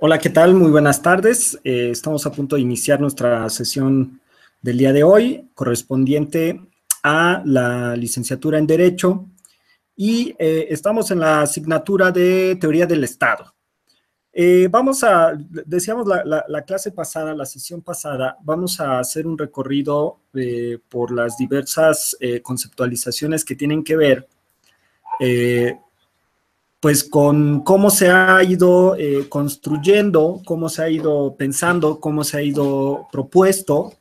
Hola, ¿qué tal? Muy buenas tardes. Estamos a punto de iniciar nuestra sesión del día de hoy, correspondiente a la licenciatura en Derecho, y estamos en la asignatura de Teoría del Estado. Decíamos la clase pasada, la sesión pasada, vamos a hacer un recorrido por las diversas conceptualizaciones que tienen que ver pues con cómo se ha ido construyendo, cómo se ha ido pensando, cómo se ha ido propuesto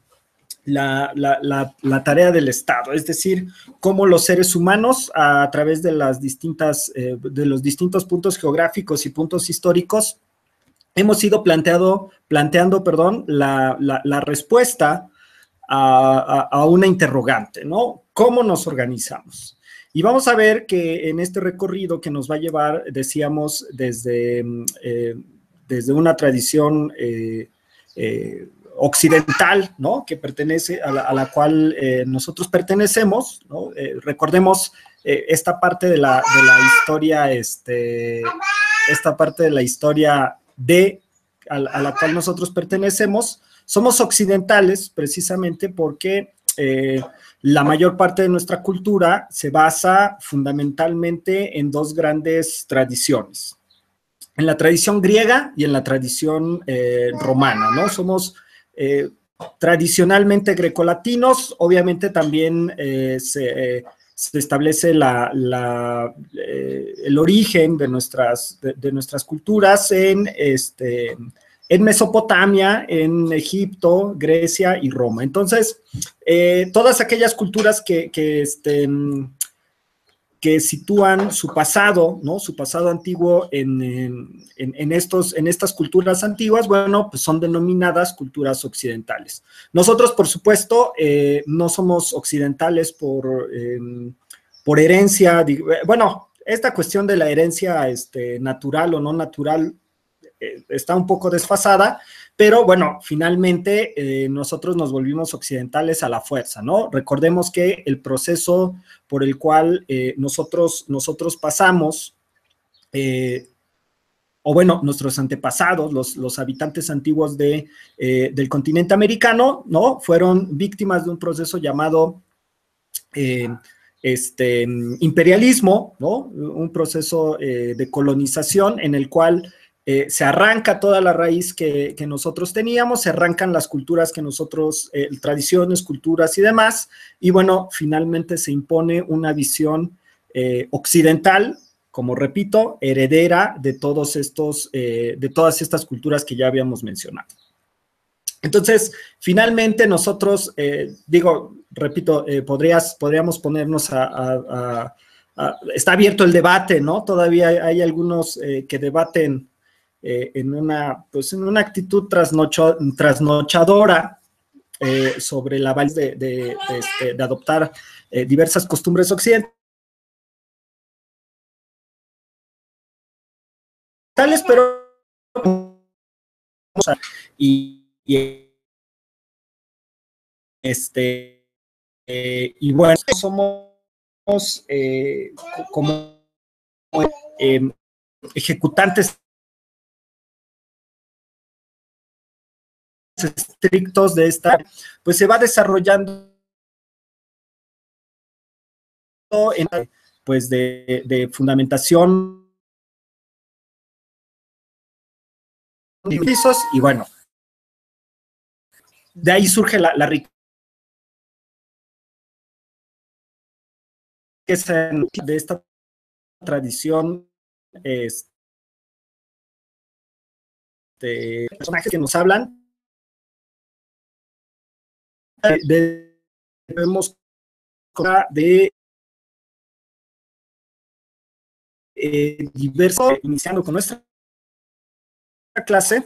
la tarea del Estado, es decir, cómo los seres humanos a través de los distintos puntos geográficos y puntos históricos hemos ido planteando, la respuesta a una interrogante, ¿no? ¿Cómo nos organizamos? Y vamos a ver que en este recorrido que nos va a llevar, decíamos, desde una tradición occidental, ¿no? Que pertenece a la cual nosotros pertenecemos, ¿no? Recordemos esta parte de la historia, esta parte de la historia a la cual nosotros pertenecemos. Somos occidentales precisamente porque la mayor parte de nuestra cultura se basa fundamentalmente en dos grandes tradiciones, en la tradición griega y en la tradición romana, ¿no? Somos tradicionalmente grecolatinos, obviamente también se establece el origen de nuestras culturas en Mesopotamia, en Egipto, Grecia y Roma. Entonces, todas aquellas culturas que sitúan su pasado, ¿no? Su pasado antiguo en estas culturas antiguas, bueno, pues son denominadas culturas occidentales. Nosotros, por supuesto, no somos occidentales por herencia, bueno, esta cuestión de la herencia natural o no natural está un poco desfasada, pero bueno, finalmente nosotros nos volvimos occidentales a la fuerza, ¿no? Recordemos que el proceso por el cual nosotros pasamos, o bueno, nuestros antepasados, los habitantes antiguos del continente americano, ¿no? Fueron víctimas de un proceso llamado imperialismo, ¿no? Un proceso de colonización en el cual se arranca toda la raíz que nosotros teníamos, se arrancan las culturas que nosotros, tradiciones, culturas y demás, y bueno, finalmente se impone una visión occidental, como repito, heredera de todas estas culturas que ya habíamos mencionado. Entonces, finalmente nosotros, repito, podríamos ponernos está abierto el debate, ¿no? Todavía hay algunos que debaten en una actitud trasnochadora sobre la validez de adoptar diversas costumbres occidentales, pero y bueno, somos como ejecutantes estrictos de esta, pues se va desarrollando en, pues de fundamentación y bueno, de ahí surge la riqueza de esta tradición, personajes que nos hablan debemos de diversos, iniciando con nuestra clase,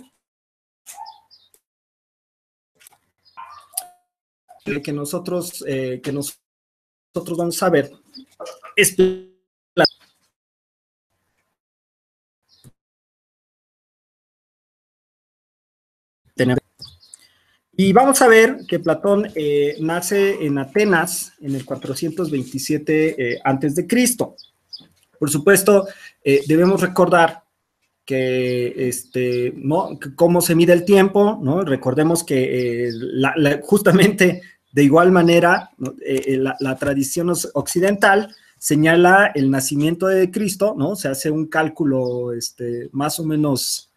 que nosotros vamos a ver es y vamos a ver que Platón nace en Atenas en el 427 antes de Cristo. Por supuesto, debemos recordar ¿no? Cómo se mide el tiempo, ¿no? Recordemos que justamente de igual manera, ¿no? La tradición occidental señala el nacimiento de Cristo, ¿no? Se hace un cálculo más o menos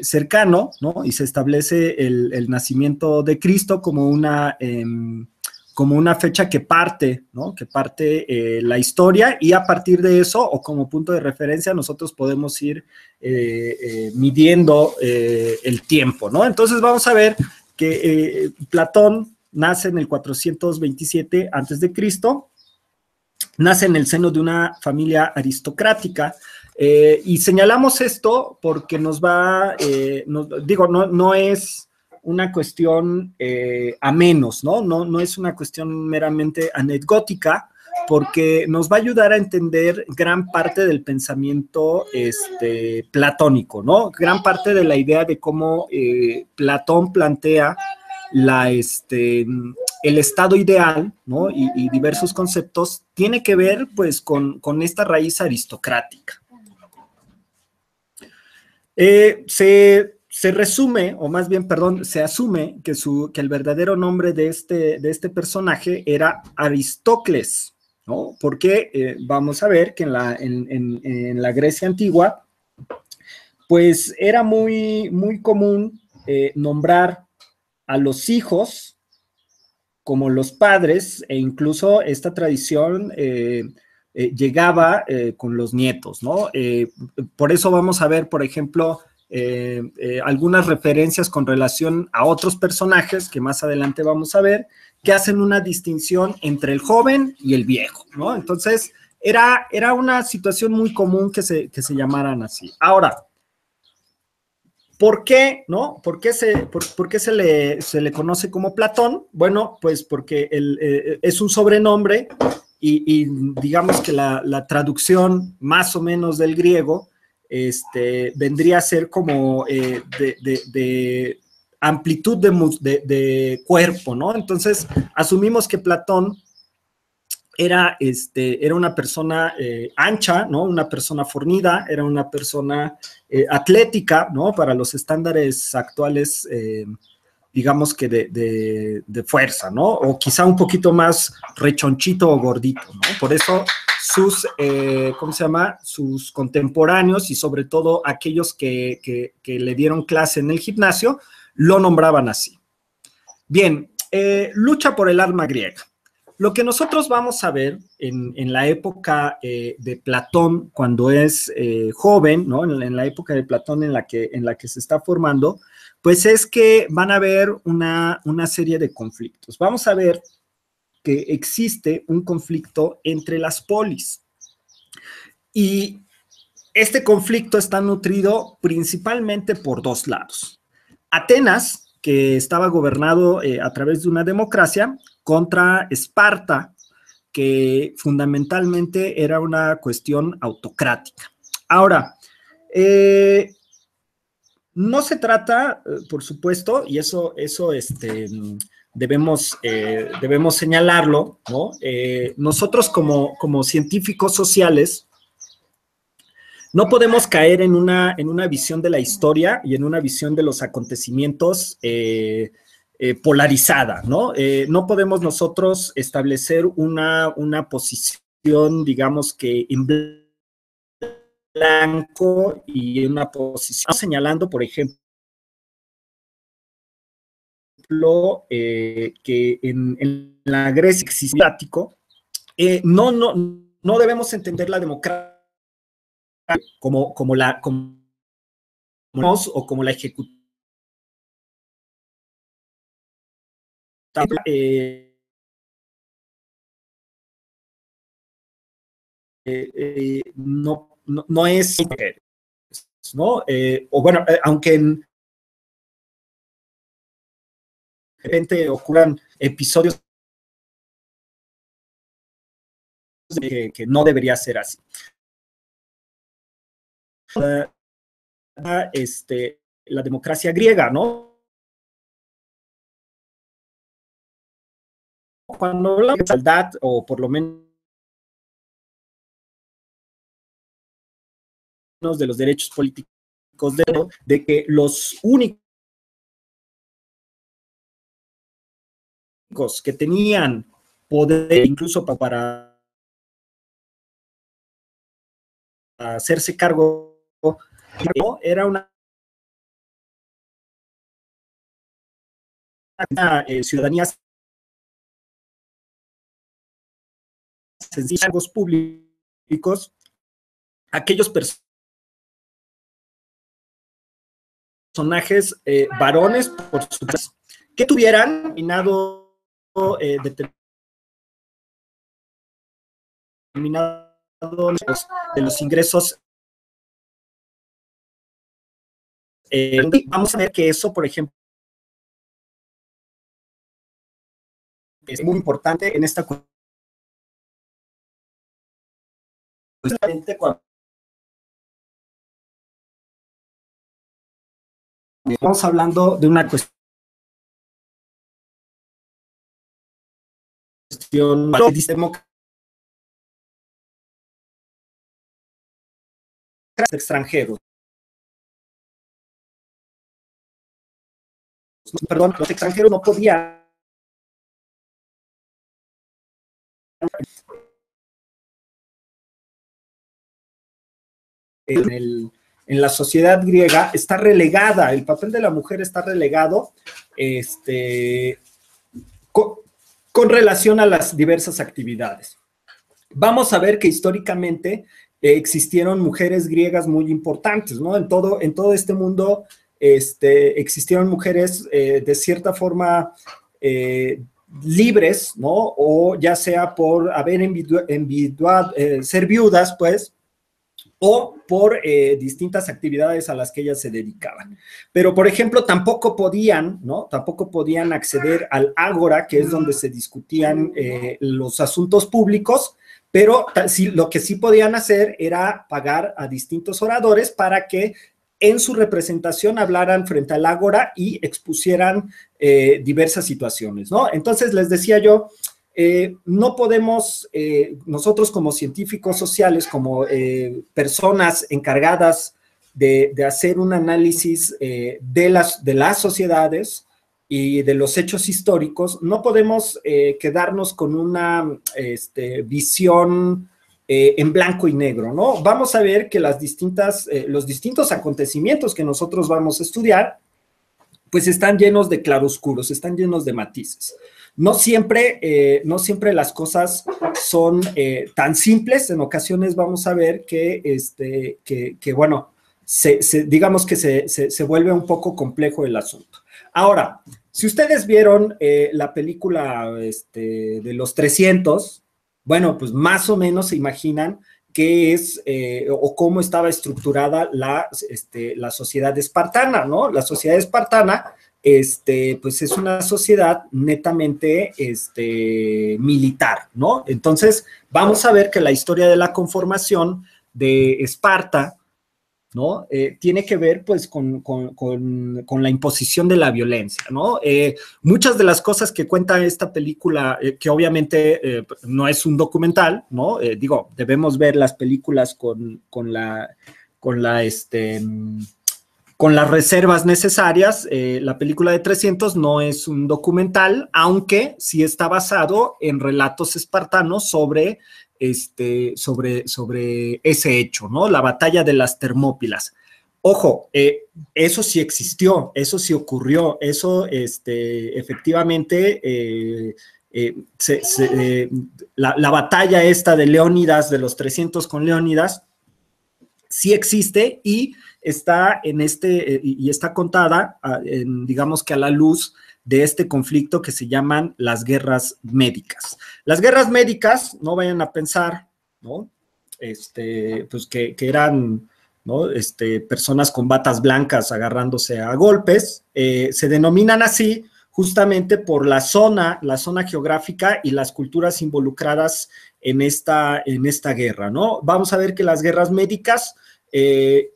cercano, ¿no? Y se establece el nacimiento de Cristo como una fecha que parte, ¿no? Que parte la historia, y a partir de eso, o como punto de referencia, nosotros podemos ir midiendo el tiempo, ¿no? Entonces vamos a ver que Platón nace en el 427 antes de Cristo, nace en el seno de una familia aristocrática, y señalamos esto porque no es una cuestión a menos, ¿no? No es una cuestión meramente anecdótica, porque nos va a ayudar a entender gran parte del pensamiento platónico, ¿no? Gran parte de la idea de cómo Platón plantea el estado ideal, ¿no? Y diversos conceptos, tiene que ver, pues, con esta raíz aristocrática. Se resume, o más bien, perdón, se asume que el verdadero nombre de este personaje era Aristócles, ¿no? Porque vamos a ver que en la Grecia antigua, pues era muy, muy común nombrar a los hijos como los padres, e incluso esta tradición llegaba con los nietos, ¿no? Por eso vamos a ver, por ejemplo, algunas referencias con relación a otros personajes que más adelante vamos a ver, que hacen una distinción entre el joven y el viejo, ¿no? Entonces, era una situación muy común que se llamaran así. Ahora, ¿por qué, no? ¿Por qué se le conoce como Platón? Bueno, pues porque es un sobrenombre y digamos que la traducción más o menos del griego vendría a ser como de amplitud de cuerpo, ¿no? Entonces, asumimos que Platón era una persona ancha, ¿no? Una persona fornida, era una persona atlética, ¿no? Para los estándares actuales, digamos que de fuerza, ¿no? O quizá un poquito más rechonchito o gordito, ¿no? Por eso ¿cómo se llama? Sus contemporáneos y sobre todo aquellos que le dieron clase en el gimnasio, lo nombraban así. Bien, lucha por el alma griega. Lo que nosotros vamos a ver en la época de Platón, cuando es joven, ¿no? En la época de Platón en la que se está formando, pues es que van a haber una serie de conflictos. Vamos a ver que existe un conflicto entre las polis. Y este conflicto está nutrido principalmente por dos lados. Atenas, que estaba gobernado a través de una democracia, contra Esparta, que fundamentalmente era una cuestión autocrática. Ahora, no se trata, por supuesto, y eso debemos señalarlo, ¿no? Nosotros como científicos sociales no podemos caer en una visión de la historia y en una visión de los acontecimientos polarizada, ¿no? No podemos nosotros establecer una posición, digamos que en blanco y en una posición señalando, por ejemplo, que en la Grecia existático, no debemos entender la democracia como o como la ejecutiva. No es, ¿no? O bueno, aunque de repente ocurran episodios que no debería ser así. La democracia griega, ¿no? Cuando hablamos de igualdad, o por lo menos de los derechos políticos de que los únicos que tenían poder incluso para hacerse cargo era una ciudadanía sencilla, cargos públicos, aquellos personajes varones, por supuesto, que tuvieran determinado de los ingresos. Vamos a ver que eso, por ejemplo, es muy importante en esta cuestión. Cuando estamos hablando de una cuestión extranjeros. Perdón, los extranjeros no podían en la sociedad griega está relegada, el papel de la mujer está relegado con relación a las diversas actividades. Vamos a ver que históricamente existieron mujeres griegas muy importantes, ¿no? En todo este mundo existieron mujeres de cierta forma libres, ¿no? O ya sea por haber ser viudas, pues, o por distintas actividades a las que ellas se dedicaban. Pero, por ejemplo, tampoco podían, ¿no? Tampoco podían acceder al ágora, que es donde se discutían los asuntos públicos, pero lo que sí podían hacer era pagar a distintos oradores para que en su representación hablaran frente al ágora y expusieran diversas situaciones, ¿no? Entonces, les decía yo, no podemos, nosotros como científicos sociales, como personas encargadas de hacer un análisis de las sociedades y de los hechos históricos, no podemos quedarnos con una visión en blanco y negro, ¿no? Vamos a ver que los distintos acontecimientos que nosotros vamos a estudiar, pues están llenos de claroscuros, están llenos de matices. No siempre las cosas son tan simples. En ocasiones vamos a ver que bueno, digamos que se vuelve un poco complejo el asunto. Ahora, si ustedes vieron la película de los 300, bueno, pues más o menos se imaginan qué es o cómo estaba estructurada la sociedad espartana, ¿no? La sociedad espartana, pues es una sociedad netamente militar, ¿no? Entonces, vamos a ver que la historia de la conformación de Esparta, ¿no? Tiene que ver, pues, con la imposición de la violencia, ¿no? Muchas de las cosas que cuenta esta película, que obviamente no es un documental, ¿no? Digo, debemos ver las películas con las reservas necesarias. La película de 300 no es un documental, aunque sí está basado en relatos espartanos sobre ese hecho, ¿no? La batalla de las Termópilas. Ojo, eso sí existió, eso sí ocurrió, eso efectivamente, la batalla esta de Leónidas, de los 300 con Leónidas, sí existe y está y está contada, digamos que a la luz de este conflicto que se llaman las guerras médicas. Las guerras médicas, no vayan a pensar, ¿no? Pues que eran, ¿no? Personas con batas blancas agarrándose a golpes, se denominan así justamente por la zona geográfica y las culturas involucradas en esta guerra, ¿no? Vamos a ver que las guerras médicas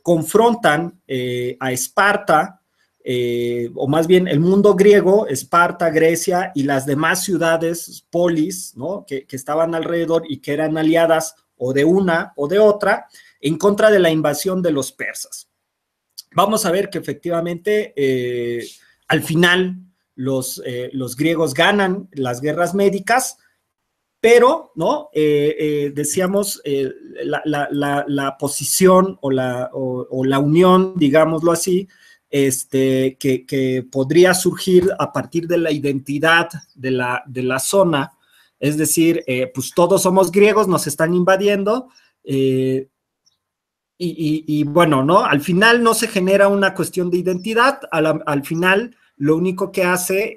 confrontan a Esparta, o más bien el mundo griego, Esparta, Grecia y las demás ciudades, polis, ¿no? que estaban alrededor y que eran aliadas o de una o de otra, en contra de la invasión de los persas. vamos a ver que efectivamente al final los griegos ganan las guerras médicas, pero, ¿no? Decíamos, la posición o la unión, digámoslo así, que podría surgir a partir de la identidad de la zona, es decir, pues todos somos griegos, nos están invadiendo, y bueno, ¿no? Al final no se genera una cuestión de identidad, al final lo único que hace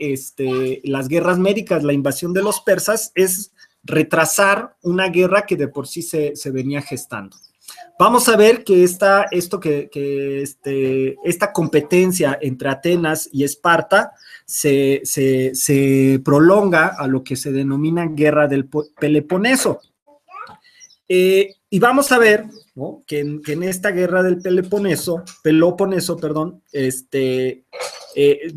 las guerras médicas, la invasión de los persas, es retrasar una guerra que de por sí se venía gestando. Vamos a ver que esta competencia entre Atenas y Esparta se prolonga a lo que se denomina Guerra del Peloponeso. Y vamos a ver, ¿no? que en esta guerra del Peloponeso,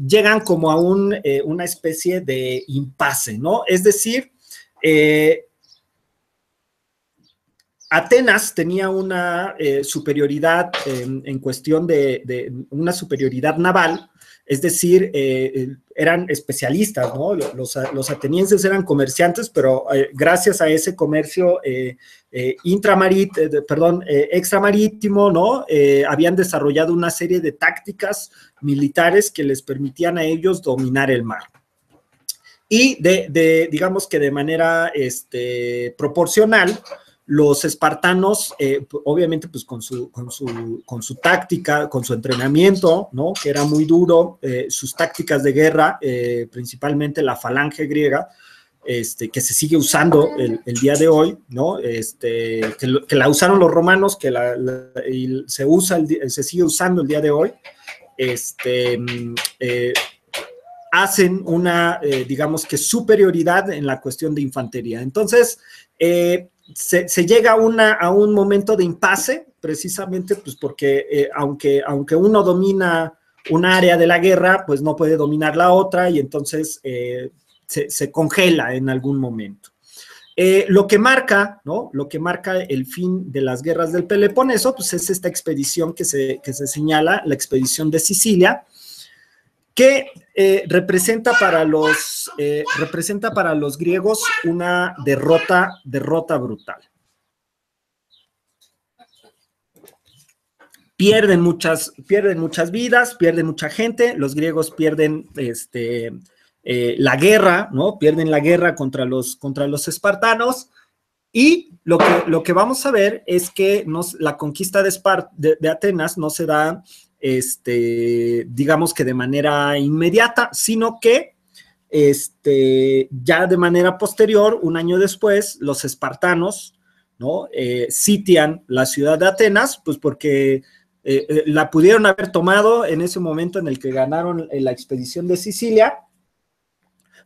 llegan como a una especie de impasse, ¿no? Es decir, Atenas tenía una superioridad en cuestión de una superioridad naval, es decir, eran especialistas, ¿no? Los atenienses eran comerciantes, pero gracias a ese comercio extramarítimo, ¿no? Habían desarrollado una serie de tácticas militares que les permitían a ellos dominar el mar. Y digamos que de manera proporcional, los espartanos, obviamente, pues con su táctica, con su entrenamiento, ¿no? Que era muy duro, sus tácticas de guerra, principalmente la falange griega, que se sigue usando el día de hoy, ¿no? Que la usaron los romanos, y se sigue usando el día de hoy, hacen una, digamos que superioridad en la cuestión de infantería. Entonces, se llega a un momento de impasse, precisamente pues porque aunque uno domina un área de la guerra, pues no puede dominar la otra, y entonces se congela en algún momento. Lo que marca, ¿no? Lo que marca el fin de las guerras del Peloponeso, pues es esta expedición que se señala, la expedición de Sicilia, que representa para los griegos una derrota brutal. Pierden muchas vidas, pierden mucha gente, los griegos pierden la guerra, ¿no? Pierden la guerra contra los espartanos, y lo que vamos a ver es que la conquista de Atenas no se da digamos que de manera inmediata, sino que ya de manera posterior, un año después, los espartanos, ¿no? Sitian la ciudad de Atenas, pues porque la pudieron haber tomado en ese momento en el que ganaron la expedición de Sicilia,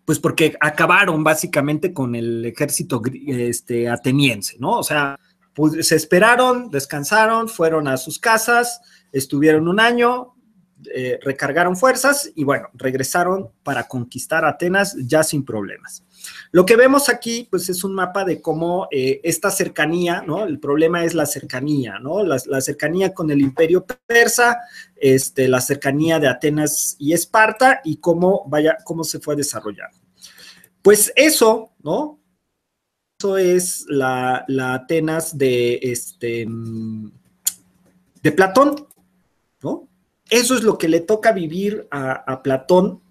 pues porque acabaron básicamente con el ejército ateniense, ¿no? O sea, pues se esperaron, descansaron, fueron a sus casas, estuvieron un año, recargaron fuerzas y bueno, regresaron para conquistar Atenas ya sin problemas. Lo que vemos aquí, pues es un mapa de cómo esta cercanía, ¿no? El problema es la cercanía, ¿no? La cercanía con el imperio persa, la cercanía de Atenas y Esparta, y cómo se fue desarrollando. Pues eso, ¿no? Eso es la Atenas de Platón, ¿no? Eso es lo que le toca vivir a Platón,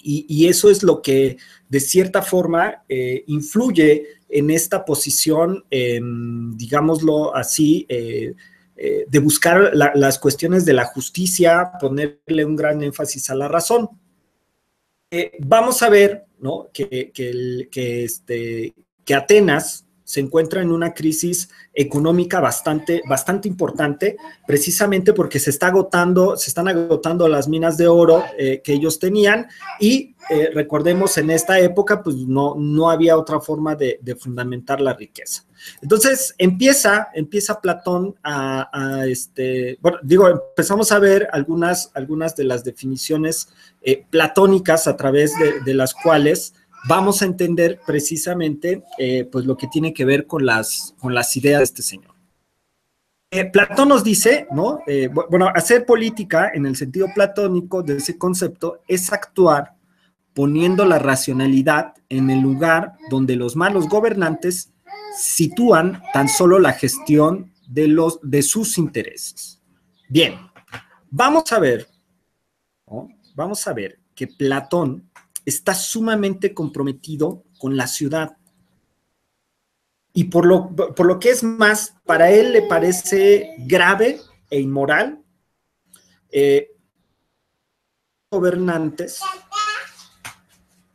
y eso es lo que de cierta forma influye en esta posición, digámoslo así, de buscar las cuestiones de la justicia, ponerle un gran énfasis a la razón. Vamos a ver, ¿no? que Atenas se encuentra en una crisis económica bastante importante, precisamente porque se están agotando las minas de oro que ellos tenían, y recordemos, en esta época pues no había otra forma de fundamentar la riqueza. Entonces empieza Platón empezamos a ver algunas de las definiciones platónicas a través de las cuales vamos a entender precisamente pues lo que tiene que ver con las ideas de este señor. Platón nos dice, ¿no? Bueno, hacer política en el sentido platónico de ese concepto es actuar poniendo la racionalidad en el lugar donde los malos gobernantes sitúan tan solo la gestión de sus intereses. Bien, vamos a ver, ¿no? Vamos a ver que Platón está sumamente comprometido con la ciudad. Y por lo que es más, para él le parece grave e inmoral gobernantes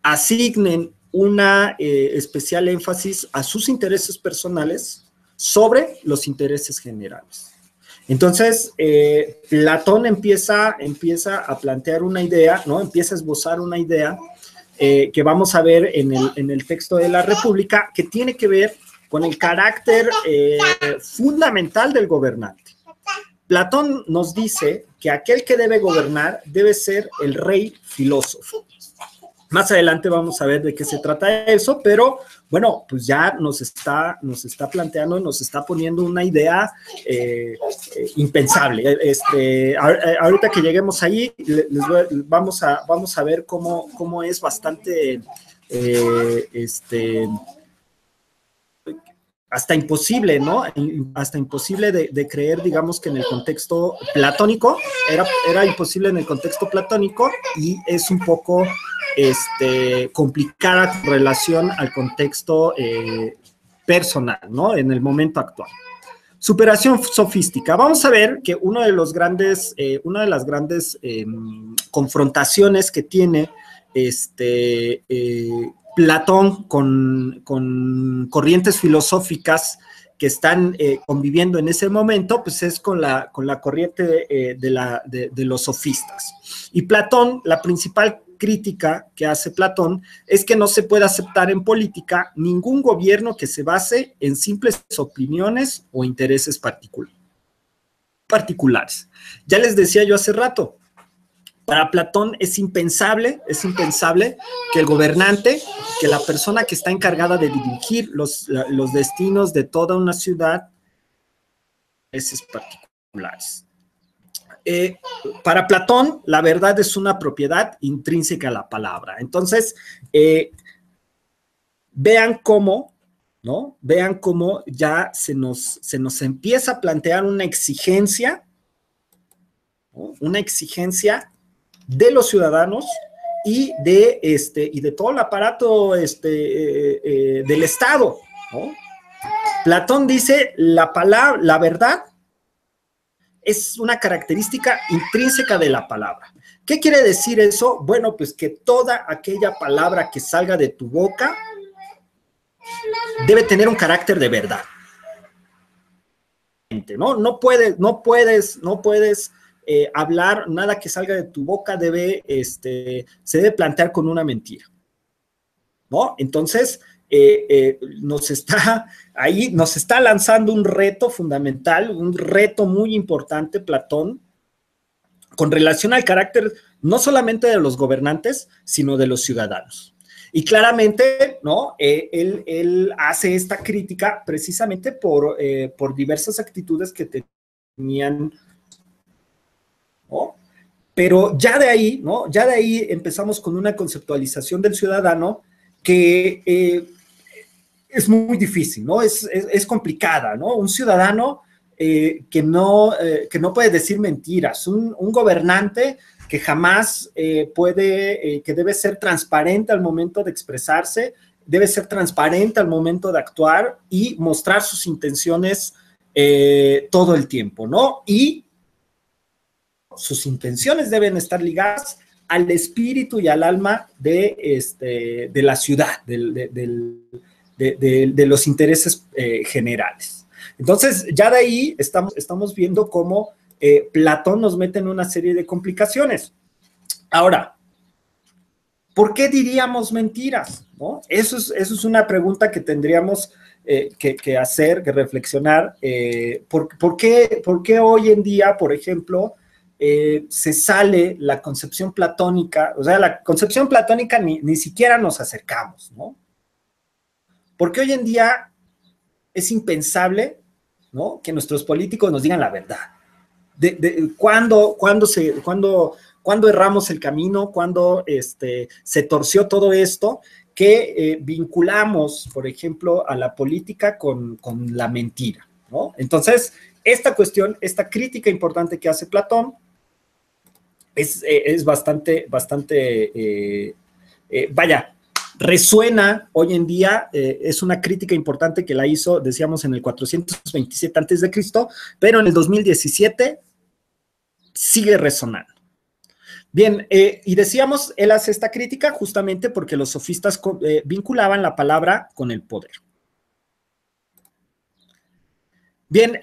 asignen una especial énfasis a sus intereses personales sobre los intereses generales. Entonces, Platón empieza a plantear una idea, ¿no? Empieza a esbozar una idea que vamos a ver en el texto de la República, que tiene que ver con el carácter fundamental del gobernante. Platón nos dice que aquel que debe gobernar debe ser el rey filósofo. Más adelante vamos a ver de qué se trata eso, pero bueno, pues ya nos está planteando, nos está poniendo una idea impensable. Ahorita que lleguemos ahí, vamos a ver cómo es bastante hasta imposible, ¿no? Hasta imposible de creer, digamos, que en el contexto platónico, era imposible en el contexto platónico, y es un poco complicada con relación al contexto personal, ¿no? En el momento actual. Superación sofística. Vamos a ver que una de las grandes confrontaciones que tiene Platón con corrientes filosóficas que están conviviendo en ese momento, pues es con la corriente de los sofistas. Y Platón, la principal crítica que hace Platón es que no se puede aceptar en política ningún gobierno que se base en simples opiniones o intereses particulares. Ya les decía yo hace rato, para Platón es impensable que el gobernante, que la persona que está encargada de dirigir los destinos de toda una ciudad, intereses particulares. Para Platón, la verdad es una propiedad intrínseca a la palabra. Entonces, vean cómo, ¿no? Vean cómo ya se nos empieza a plantear una exigencia, ¿no? Una exigencia de los ciudadanos y de todo el aparato del Estado, ¿no? Platón dice, la verdad es una característica intrínseca de la palabra. ¿Qué quiere decir eso? Bueno, pues que toda aquella palabra que salga de tu boca debe tener un carácter de verdad. No puedes hablar, nada que salga de tu boca se debe plantear con una mentira, ¿no? Entonces, nos está lanzando un reto fundamental, un reto muy importante, Platón, con relación al carácter no solamente de los gobernantes, sino de los ciudadanos. Y claramente, ¿no? Él hace esta crítica precisamente por diversas actitudes que tenían, ¿no? Pero ya de ahí, ¿no? Ya de ahí empezamos con una conceptualización del ciudadano que es muy difícil, ¿no? Es complicada, ¿no? Un ciudadano que no puede decir mentiras, un gobernante que jamás que debe ser transparente al momento de expresarse, debe ser transparente al momento de actuar y mostrar sus intenciones todo el tiempo, ¿no? Y sus intenciones deben estar ligadas al espíritu y al alma de la ciudad, de los intereses generales. Entonces, ya de ahí estamos viendo cómo Platón nos mete en una serie de complicaciones. Ahora, ¿por qué diríamos mentiras? ¿No? Eso es una pregunta que tendríamos que hacer, que reflexionar. ¿Por qué hoy en día, por ejemplo, se sale la concepción platónica? O sea, la concepción platónica ni siquiera nos acercamos, ¿no? Porque hoy en día es impensable, ¿no? Que nuestros políticos nos digan la verdad. ¿Cuándo erramos el camino? ¿Cuándo se torció todo esto? Que vinculamos, por ejemplo, a la política con la mentira, ¿no? Entonces, esta cuestión, esta crítica importante que hace Platón es bastante, vaya, resuena hoy en día, es una crítica importante que la hizo, decíamos, en el 427 a.C., pero en el 2017 sigue resonando. Bien, y decíamos, él hace esta crítica justamente porque los sofistas vinculaban la palabra con el poder. Bien,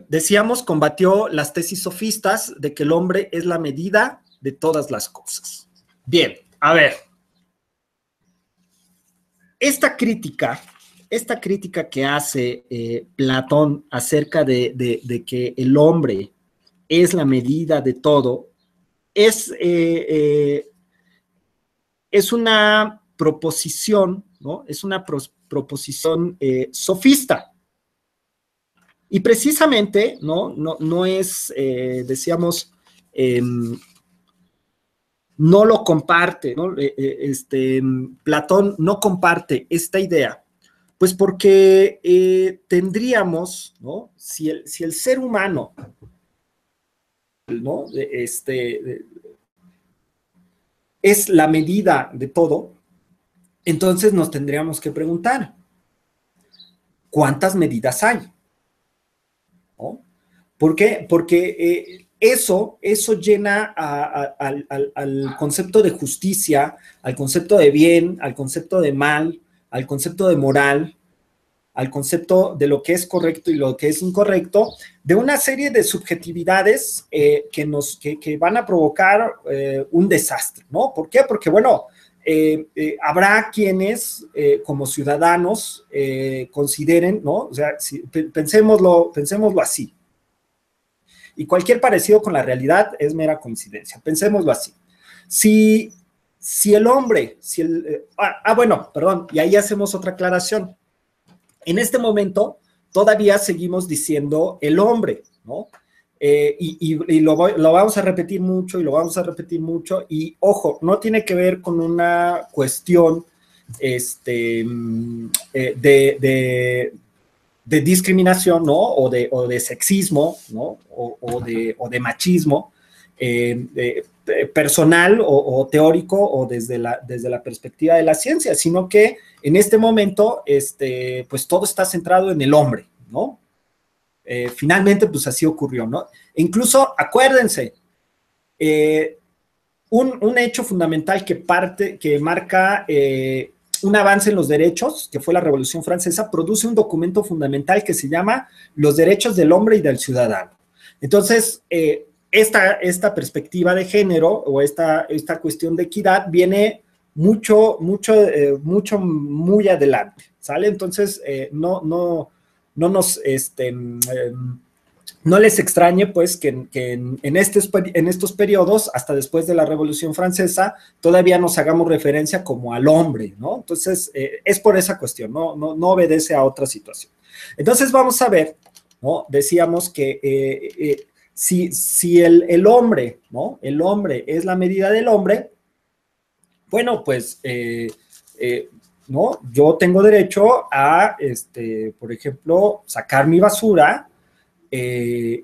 decíamos, combatió las tesis sofistas de que el hombre es la medida de todas las cosas. Bien, a ver. Esta crítica que hace Platón acerca de que el hombre es la medida de todo, es una proposición, ¿no? Es una proposición sofista. Y precisamente, no es, decíamos, no lo comparte, ¿no? Platón no comparte esta idea, pues porque tendríamos, ¿no? Si el ser humano, ¿no? Es la medida de todo, entonces nos tendríamos que preguntar, ¿cuántas medidas hay? ¿No? ¿Por qué? Porque eso llena al concepto de justicia, al concepto de bien, al concepto de mal, al concepto de moral, al concepto de lo que es correcto y lo que es incorrecto, de una serie de subjetividades que van a provocar un desastre, ¿no? ¿Por qué? Porque, bueno, habrá quienes como ciudadanos consideren, ¿no? O sea, pensémoslo así. Y cualquier parecido con la realidad es mera coincidencia. Pensémoslo así. Si el hombre, bueno, perdón, y ahí hacemos otra aclaración. En este momento todavía seguimos diciendo el hombre, ¿no? Y lo vamos a repetir mucho y lo vamos a repetir mucho. Y ojo, no tiene que ver con una cuestión de discriminación, ¿no? O de sexismo, ¿no? O de machismo personal o teórico o desde la perspectiva de la ciencia, sino que en este momento, pues todo está centrado en el hombre, ¿no? Finalmente, pues así ocurrió, ¿no? E incluso, acuérdense, un hecho fundamental que marca un avance en los derechos, que fue la Revolución Francesa, produce un documento fundamental que se llama Los derechos del hombre y del ciudadano. Entonces, esta perspectiva de género o esta cuestión de equidad viene muy adelante, ¿sale? Entonces, no les extrañe, pues, que en estos periodos, hasta después de la Revolución Francesa, todavía nos hagamos referencia como al hombre, ¿no? Entonces, es por esa cuestión, no obedece a otra situación. Entonces, vamos a ver, ¿no? Decíamos que si el hombre, ¿no? El hombre es la medida del hombre, bueno, pues, ¿no? Yo tengo derecho a, por ejemplo, sacar mi basura y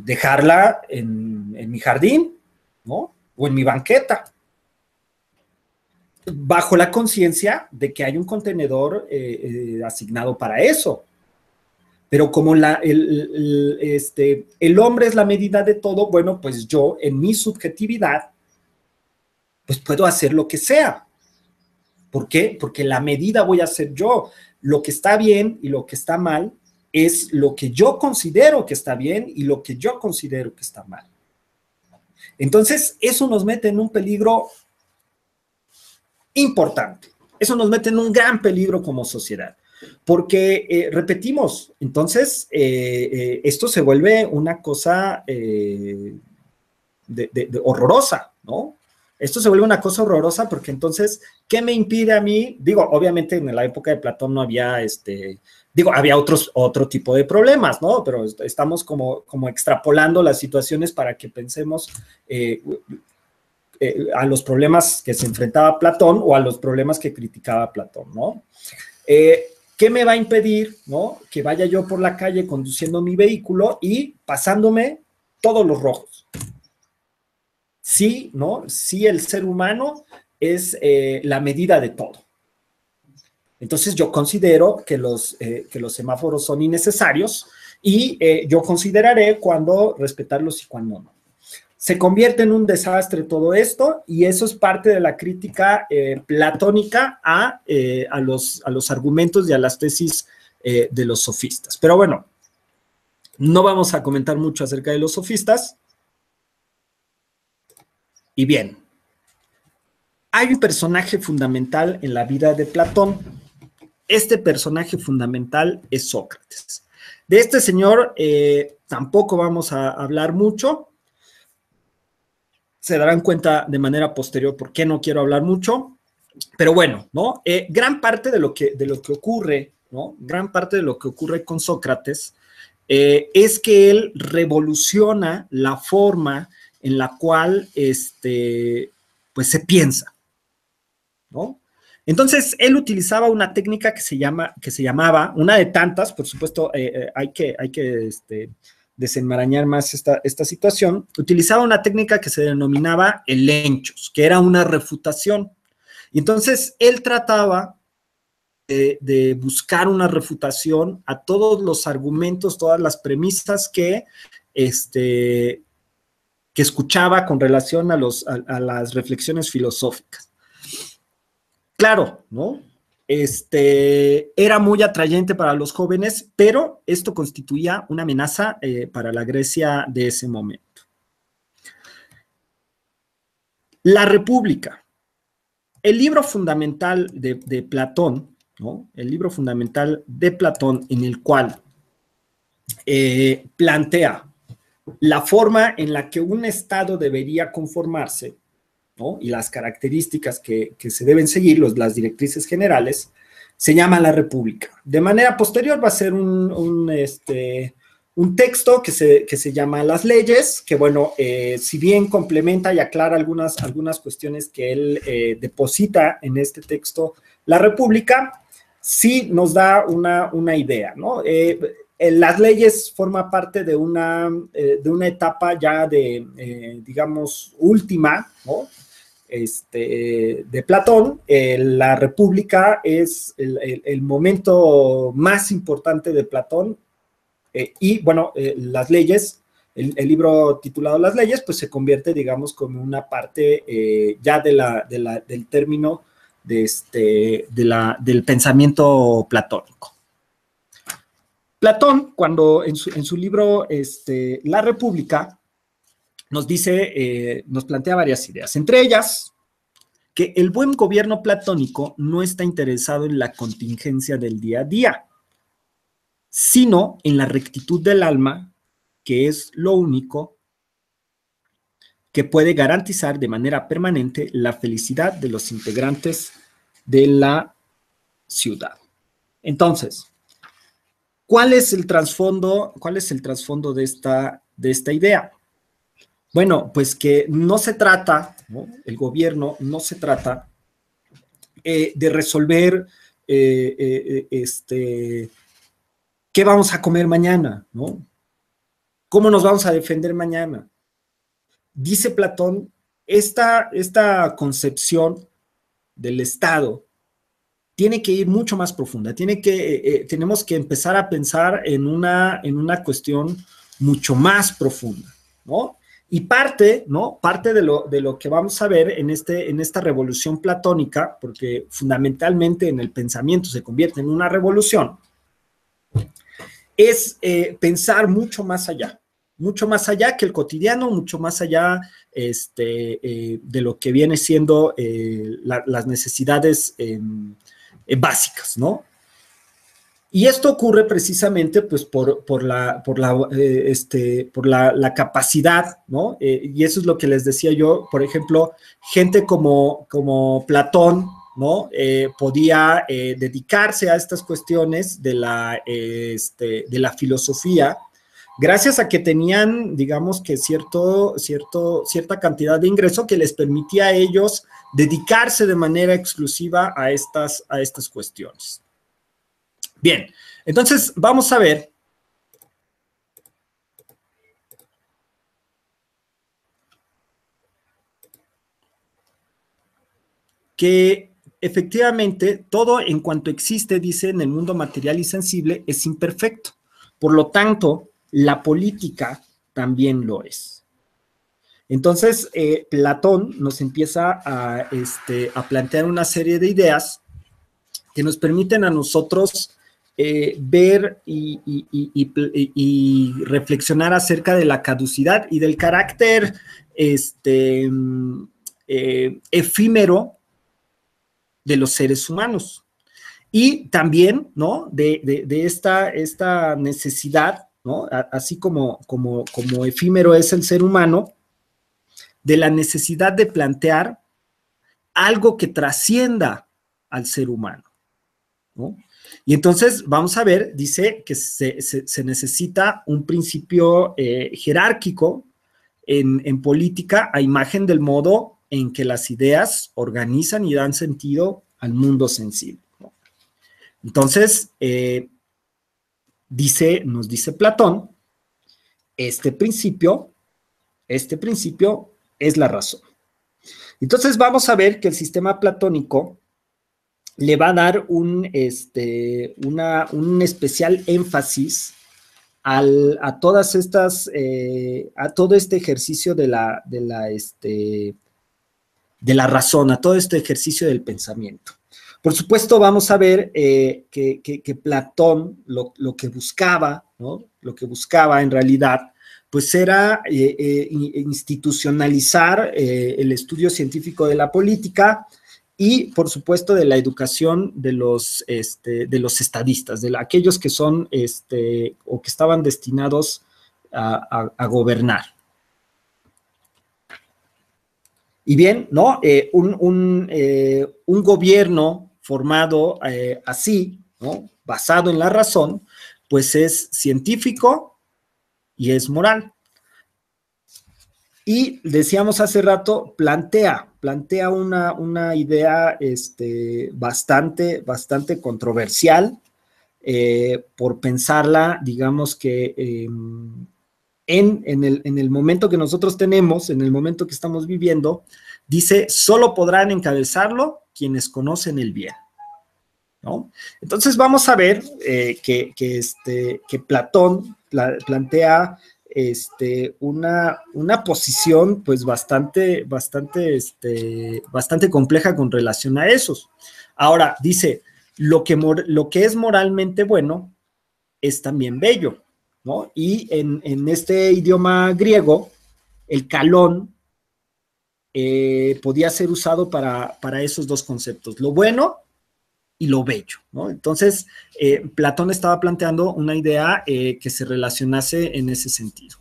dejarla en mi jardín, ¿no? O en mi banqueta, bajo la conciencia de que hay un contenedor asignado para eso. Pero como el hombre es la medida de todo, bueno, pues yo, en mi subjetividad, pues puedo hacer lo que sea. ¿Por qué? Porque la medida voy a ser yo. Lo que está bien y lo que está mal es lo que yo considero que está bien y lo que yo considero que está mal. Entonces, eso nos mete en un peligro importante. Eso nos mete en un gran peligro como sociedad. Porque, repetimos, entonces, esto se vuelve una cosa horrorosa, ¿no? Esto se vuelve una cosa horrorosa porque entonces, ¿qué me impide a mí? Digo, obviamente en la época de Platón no había, había otro tipo de problemas, ¿no? Pero estamos como extrapolando las situaciones para que pensemos a los problemas que se enfrentaba Platón o a los problemas que criticaba Platón, ¿no? ¿Qué me va a impedir, ¿no? Que vaya yo por la calle conduciendo mi vehículo y pasándome todos los rojos. Sí, ¿no? Sí, el ser humano es la medida de todo. Entonces yo considero que los semáforos son innecesarios y yo consideraré cuándo respetarlos y cuándo no. Se convierte en un desastre todo esto y eso es parte de la crítica platónica a los argumentos y a las tesis de los sofistas. Pero bueno, no vamos a comentar mucho acerca de los sofistas. Y bien, hay un personaje fundamental en la vida de Platón. Este personaje fundamental es Sócrates. De este señor tampoco vamos a hablar mucho. Se darán cuenta de manera posterior por qué no quiero hablar mucho. Pero bueno, ¿no? Gran parte de lo que ocurre, ¿no? Gran parte de lo que ocurre con Sócrates es que él revoluciona la forma en la cual pues se piensa, ¿no? Entonces, él utilizaba una técnica que se llamaba, una de tantas, por supuesto, hay que desenmarañar más esta situación, utilizaba una técnica que se denominaba elenchos, que era una refutación. Y entonces, él trataba de buscar una refutación a todos los argumentos, todas las premisas que escuchaba con relación a las reflexiones filosóficas. Claro, ¿no? Era muy atrayente para los jóvenes, pero esto constituía una amenaza para la Grecia de ese momento. La República. El libro fundamental de Platón, ¿no? El libro fundamental de Platón en el cual plantea la forma en la que un Estado debería conformarse, ¿no? Y las características que se deben seguir, las directrices generales, se llama La República. De manera posterior va a ser un texto que se llama Las Leyes, que bueno, si bien complementa y aclara algunas cuestiones que él deposita en este texto, La República, sí nos da una idea, ¿no? Las Leyes forma parte de una etapa ya digamos, última, ¿no? De Platón. La República es el momento más importante de Platón y bueno, Las Leyes, el libro titulado Las Leyes, pues se convierte, digamos, como una parte ya del término del pensamiento platónico. Platón, cuando en su libro La República, nos dice, nos plantea varias ideas, entre ellas que el buen gobierno platónico no está interesado en la contingencia del día a día, sino en la rectitud del alma, que es lo único que puede garantizar de manera permanente la felicidad de los integrantes de la ciudad. Entonces, ¿cuál es el trasfondo de esta idea? Bueno, pues que no se trata, ¿no? El gobierno no se trata de resolver qué vamos a comer mañana, ¿no? ¿Cómo nos vamos a defender mañana? Dice Platón, esta concepción del Estado tiene que ir mucho más profunda, tenemos que empezar a pensar en una cuestión mucho más profunda, ¿no? Y parte de lo que vamos a ver en esta revolución platónica, porque fundamentalmente en el pensamiento se convierte en una revolución, es pensar mucho más allá que el cotidiano, mucho más allá de lo que viene siendo las necesidades básicas, ¿no? Y esto ocurre precisamente pues, por la capacidad, ¿no? Y eso es lo que les decía yo, por ejemplo, gente como Platón, ¿no? Podía dedicarse a estas cuestiones de la filosofía, gracias a que tenían, digamos que cierta cantidad de ingreso que les permitía a ellos dedicarse de manera exclusiva a estas cuestiones. Bien, entonces vamos a ver que efectivamente todo en cuanto existe, dice, en el mundo material y sensible, es imperfecto. Por lo tanto, la política también lo es. Entonces, Platón nos empieza a plantear una serie de ideas que nos permiten a nosotros ver y reflexionar acerca de la caducidad y del carácter efímero de los seres humanos. Y también, ¿no? De esta necesidad, ¿no? Así como efímero es el ser humano, de la necesidad de plantear algo que trascienda al ser humano, ¿no? Y entonces vamos a ver, dice que se necesita un principio jerárquico en política a imagen del modo en que las ideas organizan y dan sentido al mundo sensible, ¿no? Entonces, nos dice Platón, este principio es la razón. Entonces vamos a ver que el sistema platónico le va a dar un especial énfasis a todas estas, a todo este ejercicio de la razón, a todo este ejercicio del pensamiento. Por supuesto, vamos a ver que Platón lo que buscaba, ¿no? Lo que buscaba en realidad, pues era institucionalizar el estudio científico de la política y, por supuesto, de la educación de los estadistas, de aquellos que son o que estaban destinados a gobernar. Y bien, ¿no? Un gobierno formado así, ¿no? Basado en la razón, pues es científico y es moral. Y decíamos hace rato, plantea una idea bastante controversial, por pensarla, digamos que en el momento que nosotros tenemos, en el momento que estamos viviendo, dice, solo podrán encabezarlo quienes conocen el bien, ¿no? Entonces vamos a ver que Platón plantea una posición pues bastante compleja con relación a esos. Ahora, dice, lo que es moralmente bueno es también bello, ¿no? Y en este idioma griego, el calón podía ser usado para esos dos conceptos, lo bueno y lo bello, ¿no? Entonces, Platón estaba planteando una idea que se relacionase en ese sentido.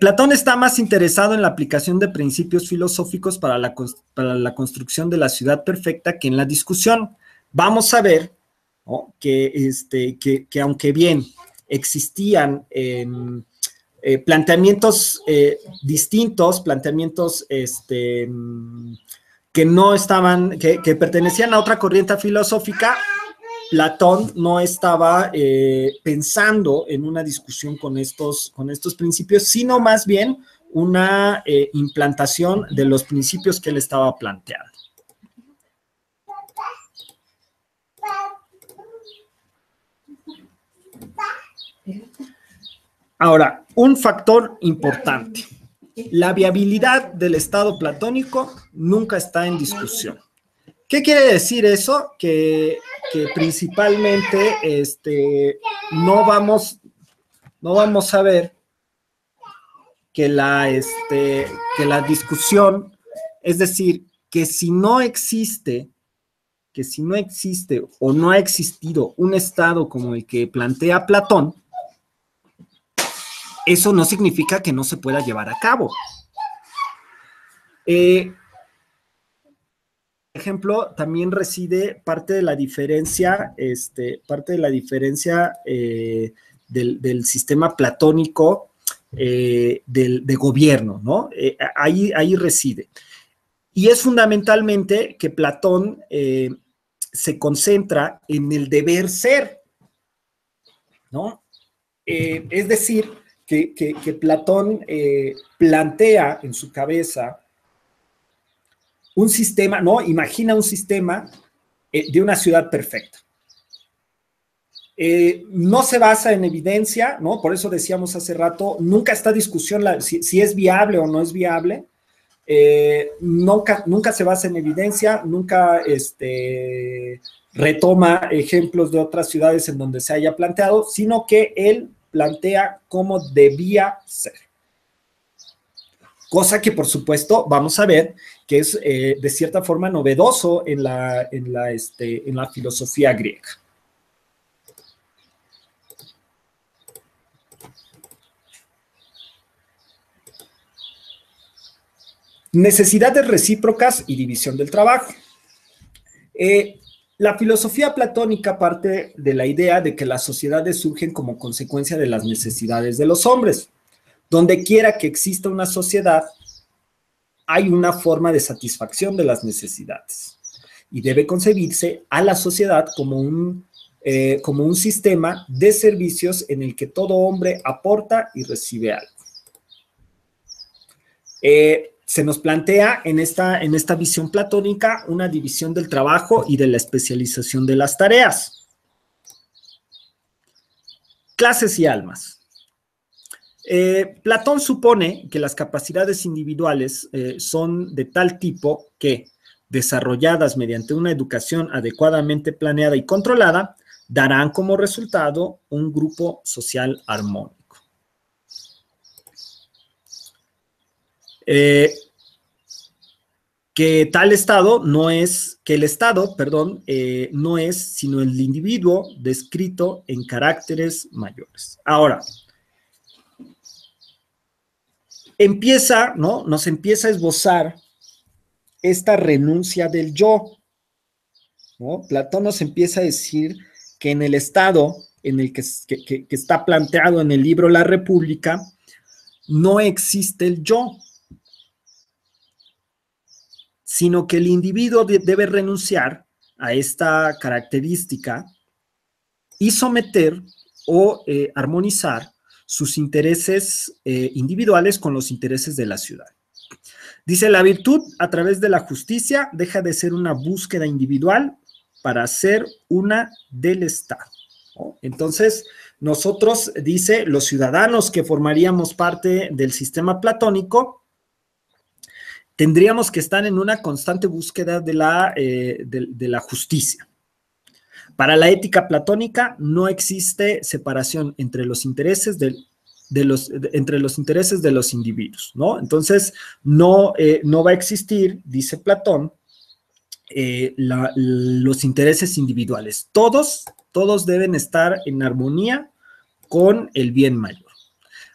Platón está más interesado en la aplicación de principios filosóficos para la construcción de la ciudad perfecta que en la discusión. Vamos a ver, ¿no? que aunque bien existían planteamientos distintos, planteamientos que no estaban, que pertenecían a otra corriente filosófica, Platón no estaba pensando en una discusión con estos principios, sino más bien una implantación de los principios que él estaba planteando. Ahora, un factor importante. La viabilidad del Estado platónico nunca está en discusión. ¿Qué quiere decir eso? Que principalmente no vamos a ver que la discusión, es decir, que si no existe que si no existe o no ha existido un Estado como el que plantea Platón, eso no significa que no se pueda llevar a cabo. Por ejemplo, también reside parte de la diferencia, del sistema platónico de gobierno, ¿no? Ahí reside. Y es fundamentalmente que Platón se concentra en el deber ser, ¿no? Es decir, que Platón plantea en su cabeza un sistema, ¿no? Imagina un sistema de una ciudad perfecta. No se basa en evidencia, ¿no? Por eso decíamos hace rato, nunca está discusión si es viable o no es viable. Nunca se basa en evidencia, nunca retoma ejemplos de otras ciudades en donde se haya planteado, sino que él plantea cómo debía ser. Cosa que, por supuesto, vamos a ver que es de cierta forma novedoso en la filosofía griega. Necesidades recíprocas y división del trabajo. La filosofía platónica parte de la idea de que las sociedades surgen como consecuencia de las necesidades de los hombres. Donde quiera que exista una sociedad, hay una forma de satisfacción de las necesidades. Y debe concebirse a la sociedad como un sistema de servicios en el que todo hombre aporta y recibe algo. Se nos plantea en esta visión platónica una división del trabajo y de la especialización de las tareas. Clases y almas. Platón supone que las capacidades individuales son de tal tipo que, desarrolladas mediante una educación adecuadamente planeada y controlada, darán como resultado un grupo social armónico. Que el Estado no es sino el individuo descrito en caracteres mayores. Ahora, nos empieza a esbozar esta renuncia del yo, ¿no? Platón nos empieza a decir que en el Estado, en el que está planteado en el libro La República, no existe el yo, sino que el individuo debe renunciar a esta característica y someter o armonizar sus intereses individuales con los intereses de la ciudad. Dice, la virtud a través de la justicia deja de ser una búsqueda individual para ser una del Estado, ¿no? Entonces, nosotros, dice, los ciudadanos que formaríamos parte del sistema platónico, tendríamos que estar en una constante búsqueda de la justicia. Para la ética platónica no existe separación entre los intereses entre los intereses de los individuos, ¿no? Entonces, no va a existir, dice Platón, los intereses individuales. Todos deben estar en armonía con el bien mayor.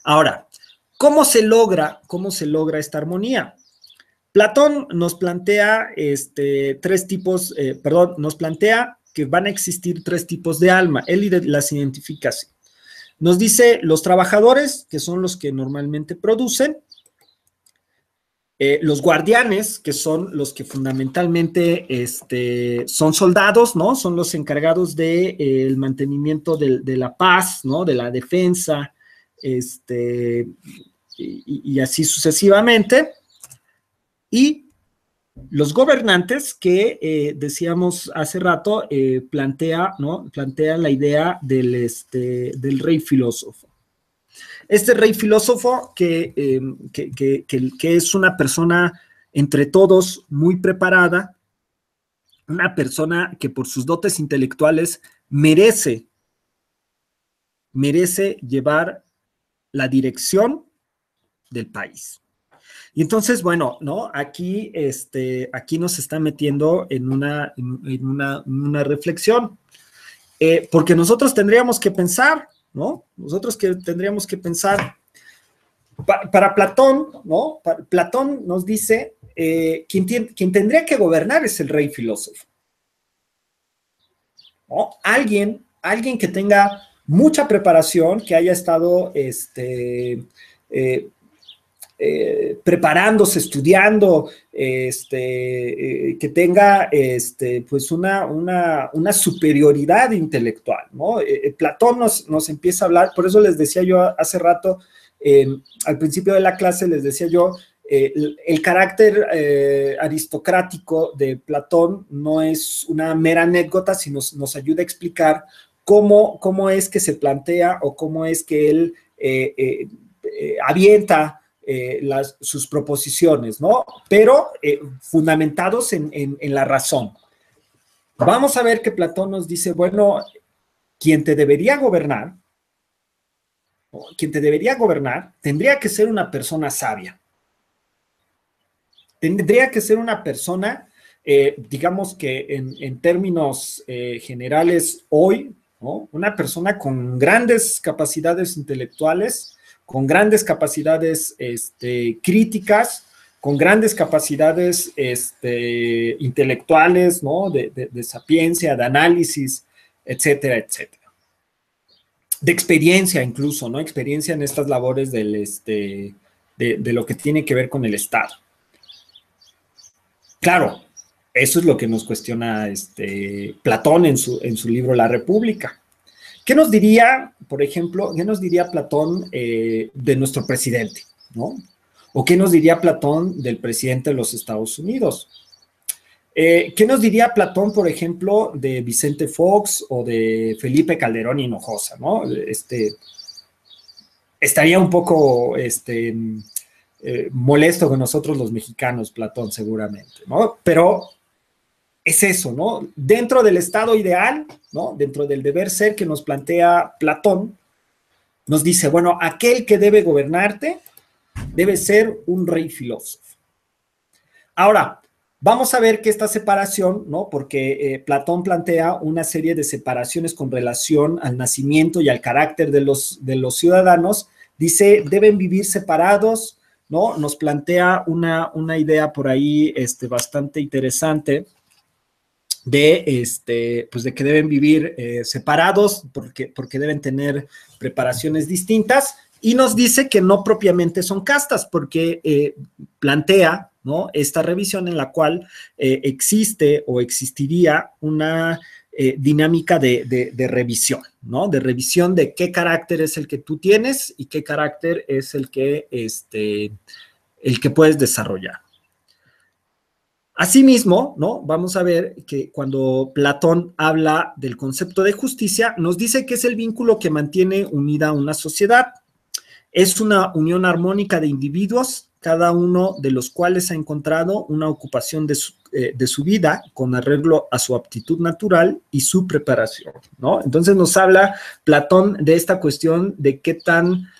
Ahora, ¿cómo se logra esta armonía? Platón nos plantea nos plantea que van a existir tres tipos de alma. Él las identifica así. Nos dice los trabajadores, que son los que normalmente producen, los guardianes, que son los que fundamentalmente son soldados, ¿no? Son los encargados del mantenimiento de la paz, ¿no? De la defensa, y así sucesivamente. Y los gobernantes que decíamos hace rato plantean la idea del rey filósofo. Este rey filósofo que es una persona entre todos muy preparada, una persona que por sus dotes intelectuales merece llevar la dirección del país. Y entonces, bueno, ¿no? Aquí, aquí nos está metiendo en una reflexión, porque nosotros tendríamos que pensar, ¿no? Nosotros que tendríamos que pensar, para Platón, ¿no? Platón nos dice, quien tendría que gobernar es el rey filósofo, ¿no? Alguien que tenga mucha preparación, que haya estado, preparándose, estudiando, que tenga pues una superioridad intelectual, ¿no? Platón nos empieza a hablar, por eso les decía yo hace rato, al principio de la clase les decía yo, el carácter aristocrático de Platón no es una mera anécdota, sino nos ayuda a explicar cómo es que se plantea o cómo es que él avienta sus proposiciones, ¿no? Pero fundamentados en la razón. Vamos a ver que Platón nos dice, bueno, quien te debería gobernar tendría que ser una persona sabia. Tendría que ser una persona, digamos que en términos generales hoy, ¿no? Una persona con grandes capacidades intelectuales, con grandes capacidades críticas, con grandes capacidades intelectuales, ¿no? De sapiencia, de análisis, etcétera, etcétera. De experiencia incluso, ¿no? Experiencia en estas labores de lo que tiene que ver con el Estado. Claro, eso es lo que nos cuestiona Platón en su libro La República. ¿Qué nos diría, por ejemplo, qué nos diría Platón de nuestro presidente, ¿no? ¿O qué nos diría Platón del presidente de los Estados Unidos? ¿Qué nos diría Platón, por ejemplo, de Vicente Fox o de Felipe Calderón Hinojosa, ¿no? Estaría un poco molesto con nosotros los mexicanos, Platón, seguramente, ¿no? Pero es eso, ¿no? Dentro del estado ideal, ¿no? Dentro del deber ser que nos plantea Platón, nos dice, bueno, aquel que debe gobernarte debe ser un rey filósofo. Ahora, vamos a ver que esta separación, ¿no? Porque Platón plantea una serie de separaciones con relación al nacimiento y al carácter de los ciudadanos. Dice, deben vivir separados, ¿no? Nos plantea una idea por ahí bastante interesante pues de que deben vivir separados porque deben tener preparaciones distintas, y nos dice que no propiamente son castas, porque plantea, ¿no? Esta revisión en la cual existe o existiría una dinámica de revisión, ¿no? De revisión de qué carácter es el que tú tienes y qué carácter es el que puedes desarrollar. Asimismo, ¿no? Vamos a ver que cuando Platón habla del concepto de justicia, nos dice que es el vínculo que mantiene unida una sociedad. Es una unión armónica de individuos, cada uno de los cuales ha encontrado una ocupación de su vida con arreglo a su aptitud natural y su preparación, ¿no? Entonces nos habla Platón de esta cuestión de qué tan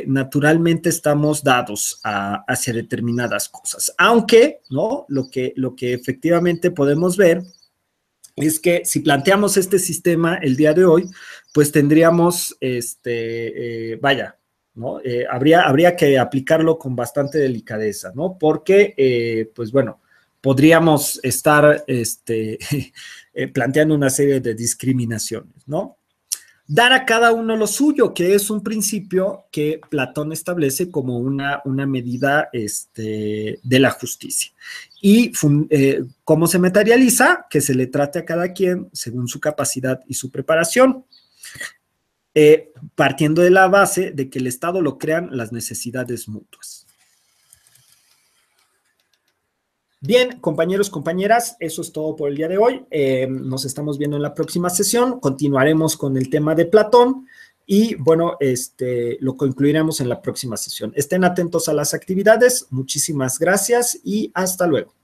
naturalmente estamos dados hacia determinadas cosas. Aunque, ¿no? Lo que efectivamente podemos ver es que si planteamos este sistema el día de hoy, pues tendríamos, vaya, ¿no? Habría que aplicarlo con bastante delicadeza, ¿no? Porque, pues bueno, podríamos estar planteando una serie de discriminaciones, ¿no? Dar a cada uno lo suyo, que es un principio que Platón establece como una medida de la justicia. Y ¿cómo se materializa? Que se le trate a cada quien según su capacidad y su preparación, partiendo de la base de que el Estado lo crean las necesidades mutuas. Bien, compañeros, compañeras, eso es todo por el día de hoy. Nos estamos viendo en la próxima sesión. Continuaremos con el tema de Platón y, bueno, lo concluiremos en la próxima sesión. Estén atentos a las actividades. Muchísimas gracias y hasta luego.